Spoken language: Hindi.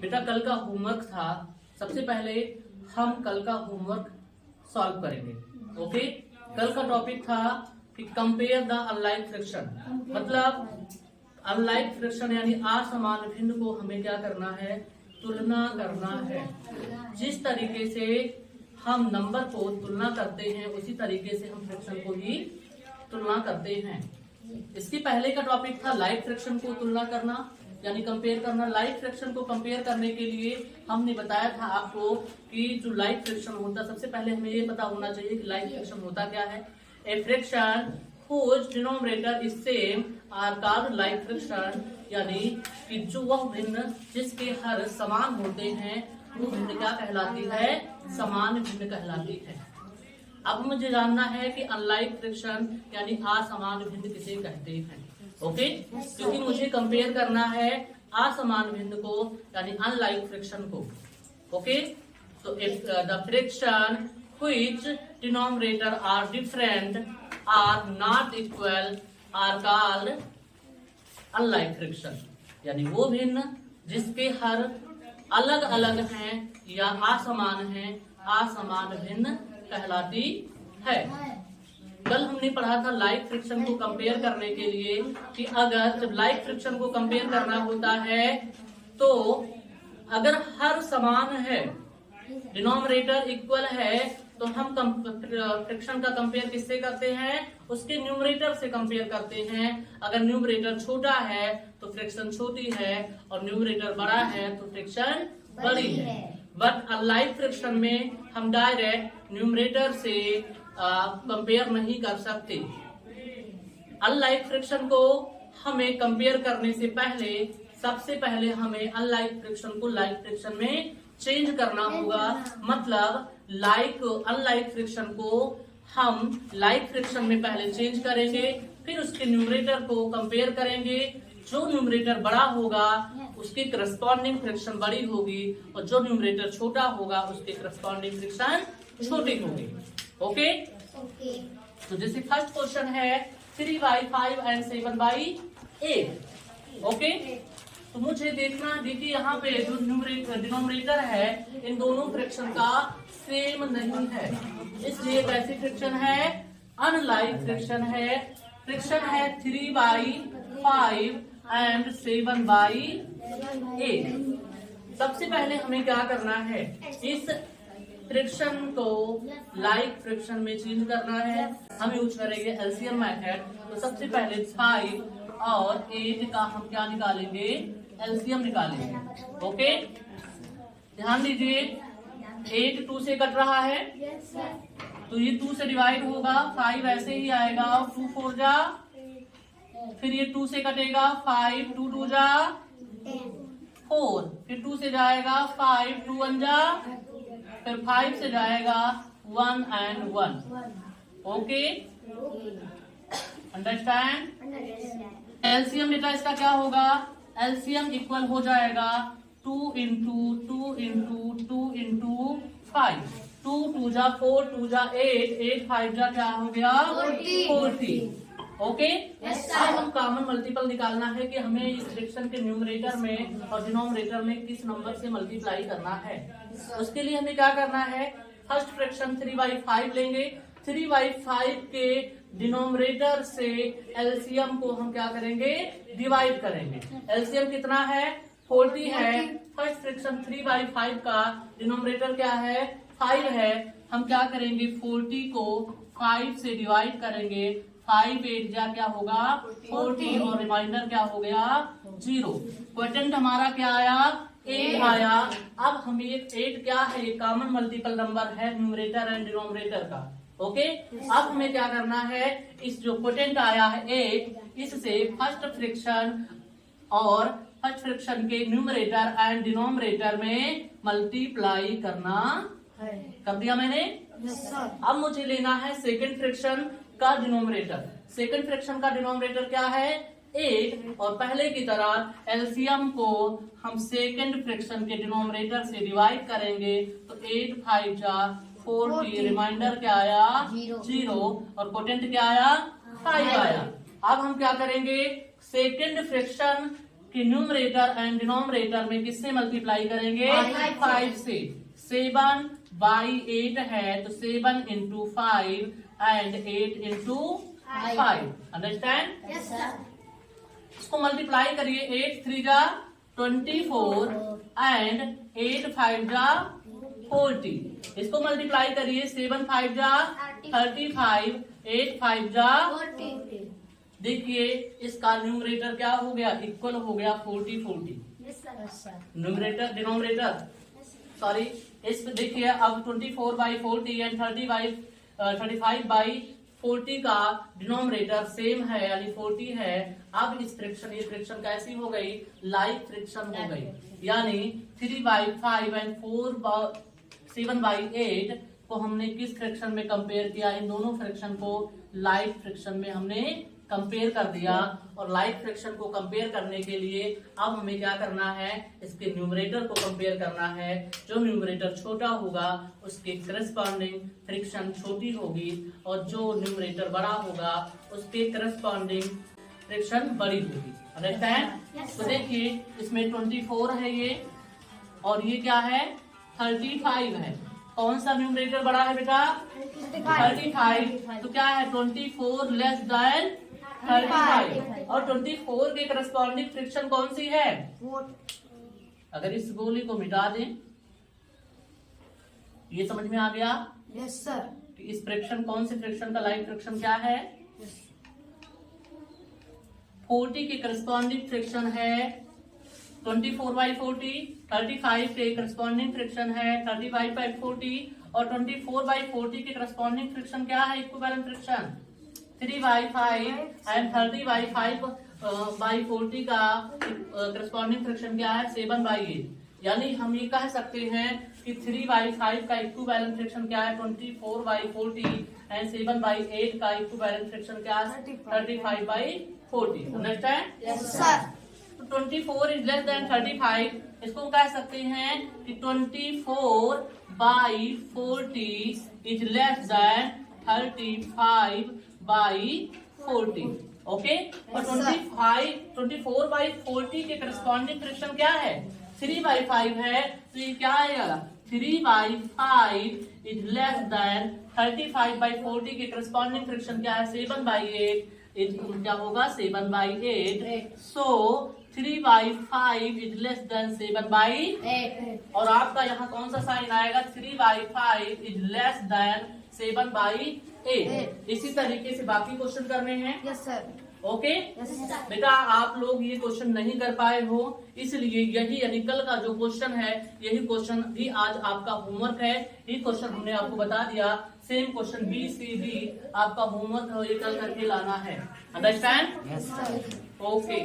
बेटा कल का होमवर्क था, सबसे पहले हम कल का होमवर्क सॉल्व करेंगे। ओके, कल का टॉपिक था कि कंपेयर द अनलाइक फ्रैक्शन, मतलब अनलाइक फ्रैक्शन यानी असमान भिन्न को हमें क्या करना है, तुलना करना है। जिस तरीके से हम नंबर को तुलना करते हैं उसी तरीके से हम फ्रैक्शन को भी तुलना करते हैं। इसके पहले का टॉपिक था लाइक फ्रैक्शन को तुलना करना यानी कंपेयर करना। लाइक फ्रैक्शन को कंपेयर करने के लिए हमने बताया था आपको कि जो लाइक फ्रैक्शन होता, सबसे पहले हमें ये पता होना चाहिए कि लाइक फ्रैक्शन होता क्या है। A fraction whose denominator is same are called like fraction, यानी कि जो वह भिन्न जिसके हर समान होते हैं वो भिन्न क्या कहलाती है, समान भिन्न कहलाती है। अब मुझे जानना है कि अनलाइक फ्रैक्शन यानी असमान भिन्न किसे कहते हैं। ओके, क्योंकि मुझे कंपेयर करना है असमान भिन्न को यानी अनलाइक फ्रैक्शन को। ओके, तो the fraction which denominator are different are not equal are called unlike fraction, यानी वो भिन्न जिसके हर अलग अलग हैं या असमान हैं, असमान भिन्न कहलाती है। कल हमने पढ़ा था लाइक फ्रैक्शन को कंपेयर करने के लिए कि अगर जब लाइक फ्रैक्शन को कंपेयर करना होता है तो अगर हर समान है, डिनोमिनेटर इक्वल है, तो हम फ्रैक्शन का कंपेयर किससे करते हैं, उसके न्यूमरेटर से कंपेयर करते हैं। अगर न्यूमरेटर छोटा है तो फ्रैक्शन छोटी है और न्यूमरेटर बड़ा है तो फ्रैक्शन बड़ी है। बट अनलाइक फ्रैक्शन में हम डायरेक्ट न्यूमरेटर से कंपेयर नहीं कर सकते। अनलाइक फ्रैक्शन को हमें कंपेयर करने से पहले सबसे पहले हमें अनलाइक फ्रैक्शन को लाइक फ्रैक्शन में चेंज करना होगा। मतलब अनलाइक फ्रैक्शन को हम लाइक फ्रैक्शन में पहले चेंज करेंगे, फिर उसके न्यूमरेटर को कंपेयर करेंगे। जो न्यूमरेटर बड़ा होगा उसकी करस्पॉन्डिंग फ्रैक्शन बड़ी होगी और जो न्यूमरेटर छोटा होगा उसकी करस्पॉन्डिंग फ्रैक्शन छोटी होगी। ओके, तो जैसे फर्स्ट क्वेश्चन है 3/5 and 7/8। ओके, तो मुझे देखिए यहाँ पे जो डिनोमिनेटर है इन दोनों फ्रैक्शन का सेम नहीं है, इसलिए कैसी फ्रैक्शन है, अनलाइक फ्रैक्शन है। फ्रैक्शन है 3/5 and 7/8। सबसे पहले हमें क्या करना है, इस फ्रैक्शन को लाइक फ्रैक्शन में चेंज करना है। हम यूज करेंगे एलसीएम मेथड। तो सबसे पहले 5 और 8 का हम क्या निकालेंगे, एलसीएम निकालेंगे। ओके, ध्यान दीजिए 8 2 से कट रहा है तो ये 2 से डिवाइड होगा, 5 ऐसे ही आएगा, 2 4 जा, फिर ये 2 से कटेगा, 5 2 2 जा 4, फिर 2 से जाएगा 5 2 1 जा, फिर 5 से जाएगा 1 and 1। Okay, understand. एलसीएम बेटा इसका क्या होगा, एलसीएम इक्वल हो जाएगा 2 into 2 into 2 into 5। 2 2 जा 4 2 जा 8 8 5 जा क्या हो गया 40। ओके, अब हम कॉमन मल्टीपल निकालना है कि हमें इस फ्रैक्शन के न्यूमरेटर में और डिनोमिनेटर में किस नंबर से मल्टीप्लाई करना है। उसके लिए हमें क्या करना है, फर्स्ट फ्रैक्शन 3/5 लेंगे। 3/5 के डिनोमिनेटर से एलसीएम को हम क्या करेंगे, डिवाइड करेंगे। एलसीएम कितना है, 40 है। फर्स्ट फ्रैक्शन 3/5 का डिनोमिनेटर क्या है, 5 है। हम क्या करेंगे, 40 को 5 से डिवाइड करेंगे। 5 8 जा क्या होगा 40 और रिमाइंडर क्या हो गया 0। क्वोटिएंट हमारा क्या आया, 8 आया। अब हमें 8 क्या है, ये कॉमन मल्टीपल नंबर है न्यूमरेटर एंड डिनोमिनेटर का। ओके, अब हमें क्या करना है, इस जो क्वोटिएंट आया है 8, इससे फर्स्ट फ्रैक्शन और फर्स्ट फ्रैक्शन के न्यूमरेटर एंड डिनोमिनेटर में मल्टीप्लाई करना है। कर दिया मैंने। अब मुझे लेना है सेकंड फ्रैक्शन का डिनोमिनेटर। सेकंड फ्रैक्शन का डिनोमिनेटर क्या है, 8, और पहले की तरह एलसीएम को हम सेकंड फ्रैक्शन के डिनोमिनेटर से डिवाइड करेंगे। तो 8 5 जा 40, रिमाइंडर क्या आया 0 और क्वोटिएंट क्या आया 5 आया। अब हम क्या करेंगे, सेकंड फ्रैक्शन कि न्यूमरेटर एंड डिनोमिनेटर में किससे मल्टीप्लाई करेंगे? 5 से। 7 बाई 8 है तो 7 into 5 and 8 into 5। Understand? Yes sir. इसको मल्टीप्लाई करिए। 8 3 जा 24 एंड 8 5 जा 40। इसको मल्टीप्लाई करिए। 7 5 जा 35, 8 5 जा 40। देखिए इसका न्यूमरेटर क्या हो गया? इक्वल हो गया 40 40। Yes sir. Numerator denominator sorry इस देखिए अब 24 बाई 40 एंड 35 बाई 40 का डिनोमिनेटर सेम है यानी 40 है। अब इस फ्रैक्शन, ये फ्रैक्शन कैसी हो गई? लाइक फ्रैक्शन हो गई। यानी 3 बाई 5 एंड 7 बाई 8 को हमने किस फ्रैक्शन में कंपेयर किया? इन दोनों फ्रैक्शन को लाइक फ्रैक्शन में हमने कंपेयर कर दिया। और लाइक फ्रैक्शन को कंपेयर करने के लिए अब हमें क्या करना है? इसके न्यूमरेटर को कंपेयर करना है। जो न्यूमरेटर छोटा होगा उसके करस्पॉन्डिंग फ्रैक्शन छोटी होगी और जो न्यूमरेटर बड़ा होगा उसके करस्पॉन्डिंग फ्रैक्शन बड़ी होगी। अंडरस्टैंड? तो देखिए इसमें 24 है ये और ये क्या है? 35 है। कौन सा न्यूमरेटर बड़ा है बेटा? 35। तो क्या है? 24 लेस देन 35 और 24 के करस्पॉन्डिंग फ्रैक्शन कौन सी है? अगर इस गोली को मिटा दें, ये समझ में आ गया? Yes sir. इस फ्रैक्शन कौन से फ्रैक्शन का लाइक फ्रैक्शन क्या है? 40 के करस्पॉन्डिंग फ्रैक्शन है 24 बाई 40। 35 के करस्पॉन्डिंग फ्रैक्शन है 35 बाई 40 और 24 बाई 40 के करस्पॉन्डिंग फ्रैक्शन क्या है? Equivalent fraction 3 by 5 and 30 by 5 by 40 का करस्पॉन्डिंग फ्रैक्शन क्या है? 7 बाई 8। यानी हम ये कह सकते हैं कि 3 बाई 5 का इक्विवेलेंट फ्रैक्शन क्या है? 24 बाई 40 एंड 7 बाई 8 का इक्विवेलेंट फ्रैक्शन क्या है? 35 by 40। Understand? Yes sir. 24 is less than 35। इसको कह सकते हैं कि 24 by 40 is less than 35 by 40। Okay? और 24 बाई 40 के करस्पॉन्डिंग फ्रैक्शन क्या है? 3 बाई 5 है। तो ये क्या आएगा? 3 by 5 is less than 35 by 40 के करस्पॉन्डिंग फ्रैक्शन क्या है? 7 बाई 8। क्या होगा? 7 by 8। So 3 by 5 is less than 7 by 8। और आपका यहाँ कौन सा साइन आएगा? 3 by 5 is less than 7 by 8। इसी तरीके से बाकी क्वेश्चन करने हैं। Yes sir. Okay? Yes sir. बेटा आप लोग ये क्वेश्चन नहीं कर पाए हो, इसलिए यही यानी कल का जो क्वेश्चन है यही क्वेश्चन भी आज आपका होमवर्क है। ये क्वेश्चन हमने आपको बता दिया। Same question B C D आपका होमवर्क है, ये कल करके लाना है। अंडरस्टैंड? Yes sir. ओके।